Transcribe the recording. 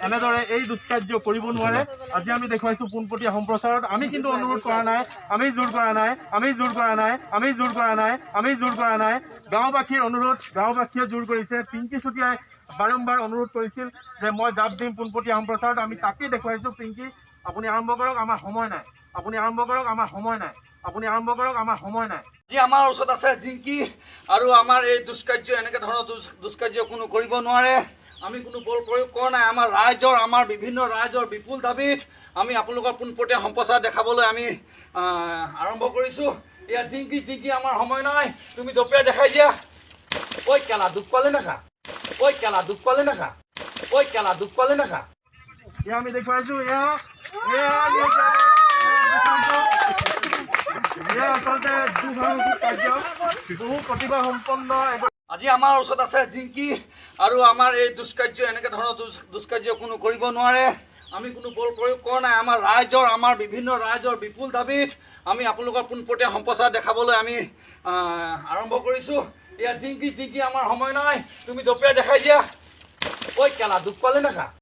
এনেদৰে এই দুষ্কাৰ্য কৰিব নোৱাৰে। আজি আমি দেখুৱাইছোঁ পোনপটীয়া সম্প্ৰচাৰত। আমি কিন্তু অনুৰোধ কৰা নাই, আমি জোৰ কৰা নাই, আমি জোৰ কৰা নাই, আমি জোৰ কৰা নাই, আমি জোৰ কৰা নাই। গাঁওবাসীৰ অনুৰোধ, গাঁওবাসীয়ে জোৰ কৰিছে। পিংকি চুতীয়াই বাৰম্বাৰ অনুৰোধ কৰিছিল যে মই জাপ দিম পোনপটীয়া সম্প্ৰচাৰত। আমি তাকেই দেখুৱাইছোঁ। পিংকি আপুনি আৰম্ভ কৰক, আমাৰ সময় নাই। আপুনি আৰম্ভ কৰক, আমাৰ সময় নাই। আপুনি আৰম্ভ কৰক, আমাৰ সময় নাই। যি আমাৰ ওচৰত আছে জিংকি আৰু আমাৰ এই দুষ্কাৰ্য এনেকৈ ধৰণৰ দুষ্কাৰ্য কোনো কৰিব নোৱাৰে। আমি কোনো বল প্ৰয়োগ কৰা নাই। আমাৰ ৰাইজৰ, আমাৰ বিভিন্ন ৰাইজৰ বিপুল দাবীত আমি আপোনালোকৰ পোনপটীয়া সম্প্ৰচাৰ দেখাবলৈ আমি আৰম্ভ কৰিছোঁ। এয়া জিংকি আমাৰ সময় নাই। তুমি জপিয়াই দেখাই দিয়া। ঐ কেলা দুখ পালে নাখা, ঐ কেলা দুখ পালে নাখা, ঐ কেলা দুখ পালে নাখা। এয়া আমি দেখুৱাইছোঁ। আচলতে দুঃসাহসিক কাৰ্য, বহু প্ৰতিভা সম্পন্ন। আজি আমাৰ ওচৰত আছে জিংকি আৰু আমাৰ এই দুষ্কাৰ্য এনেকৈ ধৰণৰ দুষ্কাৰ্য কোনো কৰিব নোৱাৰে। আমি কোনো বল প্ৰয়োগ কৰা নাই। আমাৰ ৰাইজৰ, আমাৰ বিভিন্ন ৰাইজৰ বিপুল দাবীত আমি আপোনালোকৰ পোনপটীয়া সম্প্ৰচাৰ দেখাবলৈ আমি আৰম্ভ কৰিছোঁ। এয়া জিংকি আমাৰ সময় নাই। তুমি জপিয়াই দেখাই দিয়া। ঐ কেলা দুখ পালে নাখা।